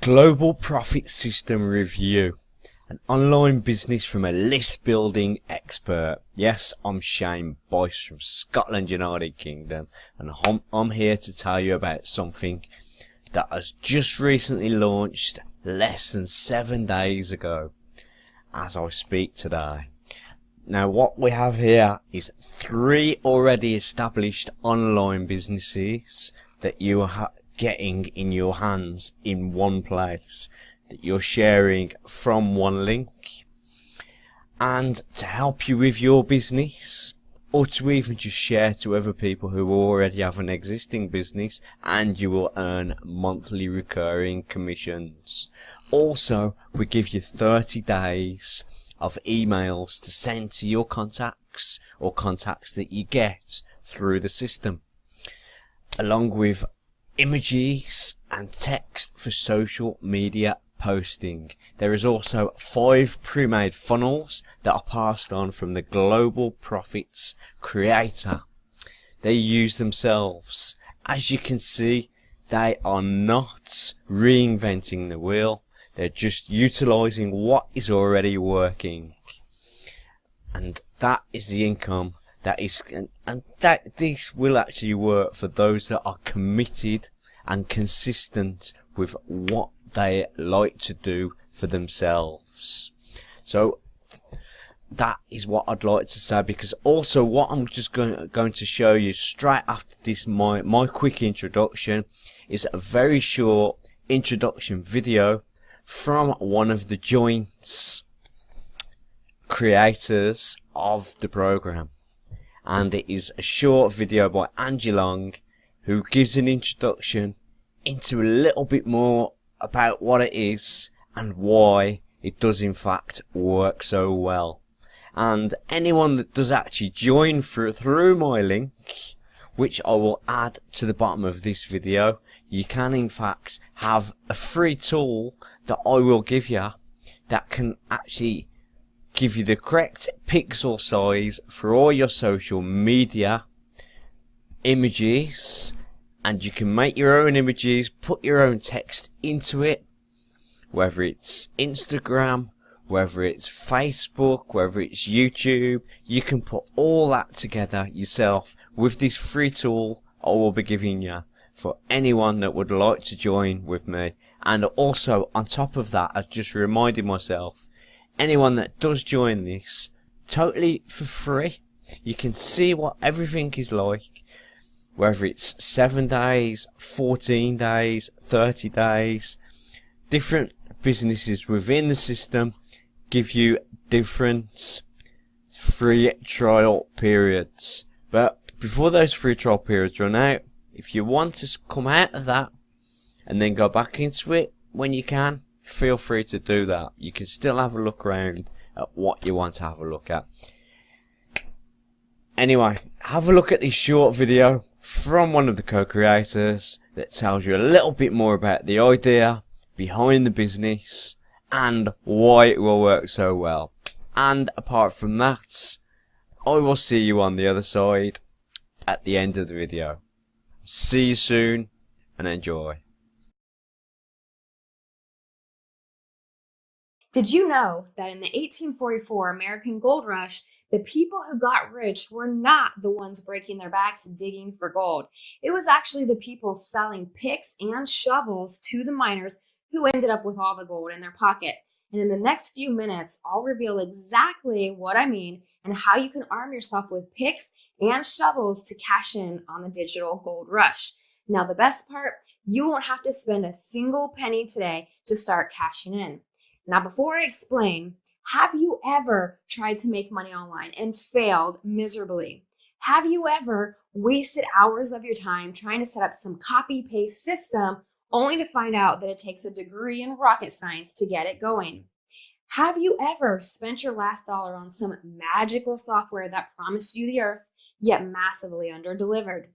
Global Profit System Review, an online business from a list building expert. Yes, I'm Shane Boyce from Scotland, United Kingdom, and I'm here to tell you about something that has just recently launched less than 7 days ago as I speak today. Now what we have here is 3 already established online businesses that you are getting in your hands in one place, that you're sharing from one link. And to help you with your business, or to even just share to other people who already have an existing business, and you will earn monthly recurring commissions. Also, we give you 30 days of emails to send to your contacts or contacts that you get through the system, along with images and text for social media posting. There is also 5 pre-made funnels that are passed on from the Global Profits creator. They use themselves. As you can see, they are not reinventing the wheel. They're just utilizing what is already working. And that is the income that is, and that this will actually work for those that are committed and consistent with what they like to do for themselves. So that is what I'd like to say, because also what I'm just going to show you straight after this, my quick introduction, is a very short introduction video from one of the joint creators of the program. And it is a short video by Angie Long, who gives an introduction into a little bit more about what it is and why it does in fact work so well. And anyone that does actually join through my link, which I will add to the bottom of this video, you can in fact have a free tool that I will give you that can actually give you the correct pixel size for all your social media images, and you can make your own images, put your own text into it, whether it's Instagram, whether it's Facebook, whether it's YouTube. You can put all that together yourself with this free tool I will be giving you for anyone that would like to join with me. And also on top of that, I've just reminded myself, anyone that does join this totally for free, you can see what everything is like, whether it's 7 days, 14 days, 30 days. Different businesses within the system give you different free trial periods. But before those free trial periods run out, if you want to come out of that and then go back into it when you can, feel free to do that. You can still have a look around at what you want to have a look at. Anyway, have a look at this short video from one of the co-creators that tells you a little bit more about the idea behind the business and why it will work so well. And apart from that, I will see you on the other side at the end of the video. See you soon and enjoy. Did you know that in the 1844 American Gold Rush, the people who got rich were not the ones breaking their backs digging for gold? It was actually the people selling picks and shovels to the miners who ended up with all the gold in their pocket. And in the next few minutes, I'll reveal exactly what I mean and how you can arm yourself with picks and shovels to cash in on the digital gold rush. Now, the best part, you won't have to spend a single penny today to start cashing in. Now, before I explain, have you ever tried to make money online and failed miserably? Have you ever wasted hours of your time trying to set up some copy-paste system only to find out that it takes a degree in rocket science to get it going? Have you ever spent your last dollar on some magical software that promised you the earth, yet massively under-delivered?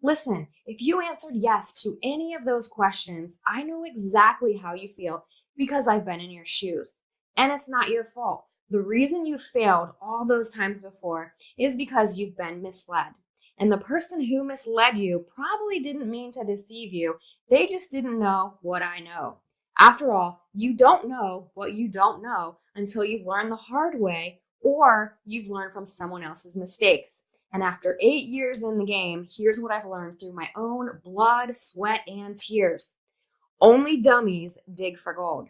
Listen, if you answered yes to any of those questions, I know exactly how you feel because I've been in your shoes. And it's not your fault. The reason you failed all those times before is because you've been misled. And the person who misled you probably didn't mean to deceive you. They just didn't know what I know. After all, you don't know what you don't know until you've learned the hard way or you've learned from someone else's mistakes. And after 8 years in the game, here's what I've learned through my own blood, sweat, and tears. Only dummies dig for gold.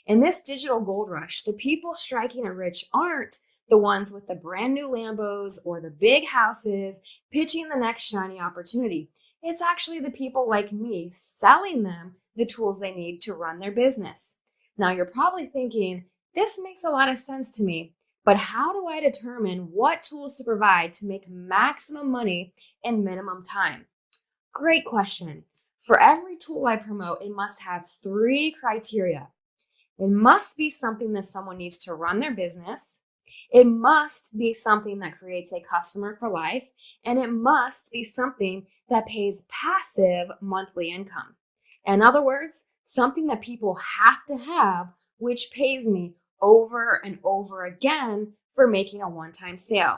In this digital gold rush, the people striking it rich aren't the ones with the brand new Lambos or the big houses pitching the next shiny opportunity. It's actually the people like me selling them the tools they need to run their business. Now, you're probably thinking, this makes a lot of sense to me, but how do I determine what tools to provide to make maximum money in minimum time? Great question. For every tool I promote, it must have 3 criteria. It must be something that someone needs to run their business. It must be something that creates a customer for life, and it must be something that pays passive monthly income. In other words, something that people have to have, which pays me over and over again for making a one-time sale.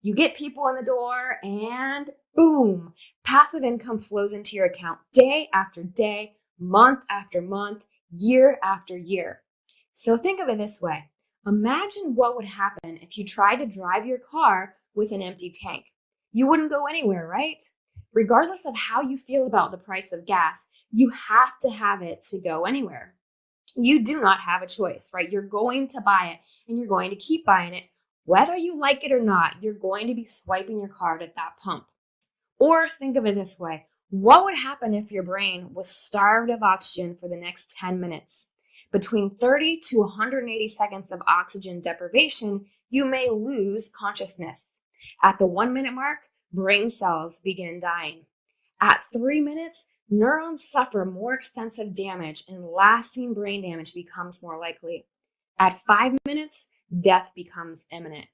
You get people in the door and boom, passive income flows into your account day after day, month after month, year after year. So think of it this way. Imagine what would happen if you tried to drive your car with an empty tank. You wouldn't go anywhere, right? Regardless of how you feel about the price of gas, you have to have it to go anywhere. You do not have a choice, right? You're going to buy it and you're going to keep buying it. Whether you like it or not, you're going to be swiping your card at that pump. Or think of it this way. What would happen if your brain was starved of oxygen for the next 10 minutes? Between 30 to 180 seconds of oxygen deprivation, you may lose consciousness. At the 1-minute mark, brain cells begin dying. At 3 minutes, neurons suffer more extensive damage and lasting brain damage becomes more likely. At 5 minutes, death becomes imminent.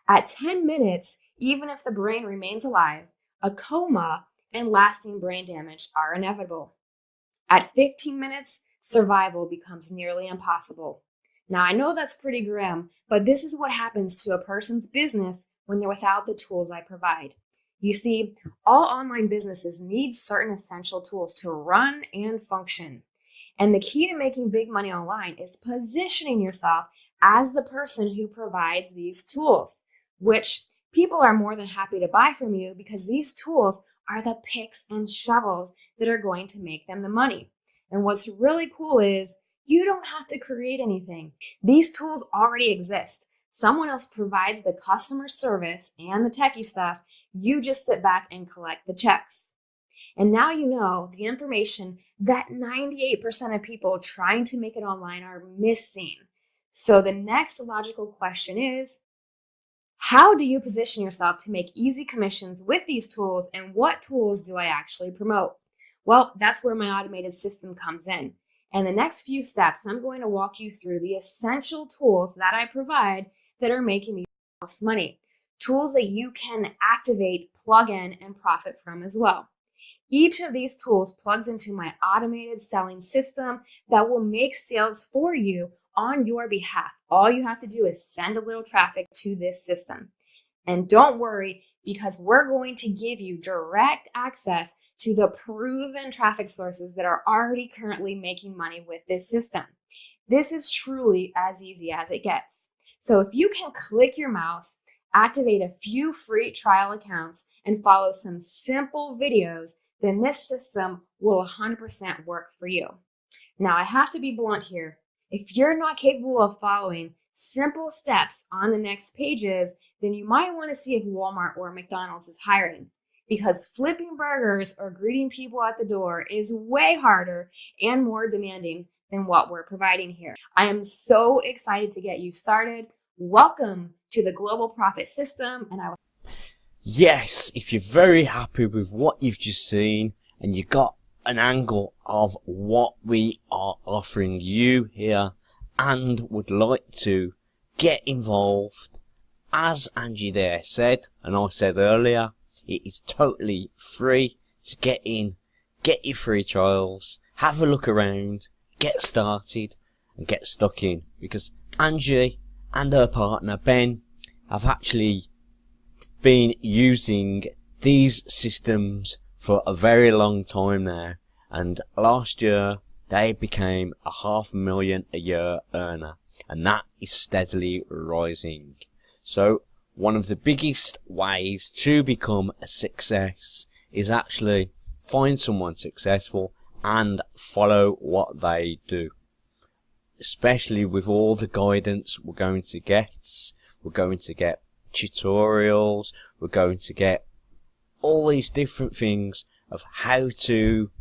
At 10 minutes, even if the brain remains alive, a coma and lasting brain damage are inevitable. At 15 minutes, survival becomes nearly impossible. Now, I know that's pretty grim, but this is what happens to a person's business when they're without the tools I provide. You see, all online businesses need certain essential tools to run and function. And the key to making big money online is positioning yourself as the person who provides these tools, which people are more than happy to buy from you because these tools are the picks and shovels that are going to make them the money. And what's really cool is you don't have to create anything. These tools already exist. Someone else provides the customer service and the techie stuff. You just sit back and collect the checks. And now you know the information that 98% of people trying to make it online are missing. So the next logical question is, how do you position yourself to make easy commissions with these tools, and what tools do I actually promote? Well, that's where my automated system comes in. And the next few steps, I'm going to walk you through the essential tools that I provide that are making me the most money. Tools that you can activate, plug in, and profit from as well. Each of these tools plugs into my automated selling system that will make sales for you on your behalf. All you have to do is send a little traffic to this system. And don't worry, because we're going to give you direct access to the proven traffic sources that are already currently making money with this system. This is truly as easy as it gets. So if you can click your mouse, activate a few free trial accounts, and follow some simple videos, then this system will 100% work for you. Now, I have to be blunt here. If you're not capable of following simple steps on the next pages, then you might want to see if Walmart or McDonald's is hiring, because flipping burgers or greeting people at the door is way harder and more demanding than what we're providing here. I am so excited to get you started. Welcome to the Global Profit System, and Yes, if you're very happy with what you've just seen and you got an angle of what we are offering you here and would like to get involved, as Angie there said, and I said earlier, it is totally free to get in, get your free trials, have a look around, get started and get stuck in, because Angie and her partner Ben have actually been using these systems for a very long time now, and last year they became a $500,000 a year earner, and that is steadily rising. So one of the biggest ways to become a success is actually find someone successful and follow what they do. Especially with all the guidance we're going to get. We're going to get tutorials. We're going to get all these different things of how to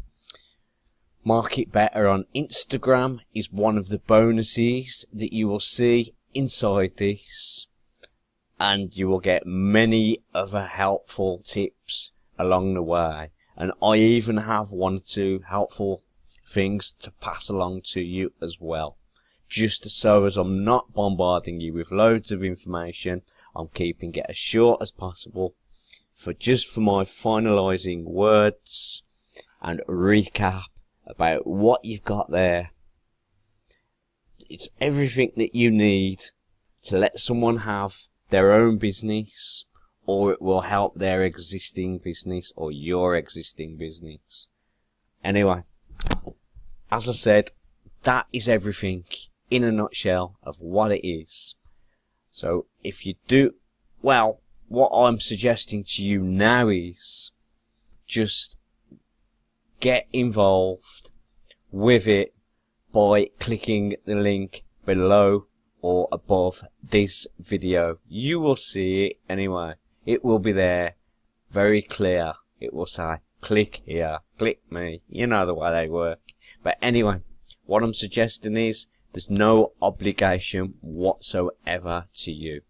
market better on Instagram is one of the bonuses that you will see inside this. And you will get many other helpful tips along the way. And I even have 1 or 2 helpful things to pass along to you as well. Just so as I'm not bombarding you with loads of information, I'm keeping it as short as possible for my finalising words and recap about what you've got there. It's everything that you need to let someone have their own business, or it will help their existing business or your existing business. Anyway, as I said, that is everything in a nutshell of what it is. So if you do, well, what I'm suggesting to you now is just get involved with it by clicking the link below or above this video. You will see it anyway. It will be there, very clear. It will say, click here, click me. You know the way they work. But anyway, what I'm suggesting is, there's no obligation whatsoever to you.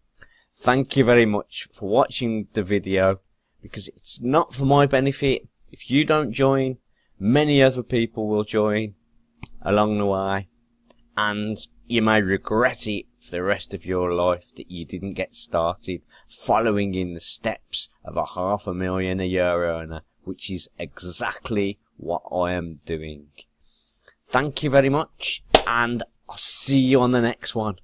Thank you very much for watching the video, because it's not for my benefit. If you don't join, many other people will join along the way, and you may regret it for the rest of your life that you didn't get started following in the steps of a $500,000 a year earner, which is exactly what I am doing. Thank you very much, and I'll see you on the next one.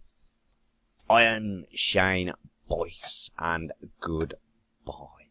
I am Shane Boyce, and goodbye.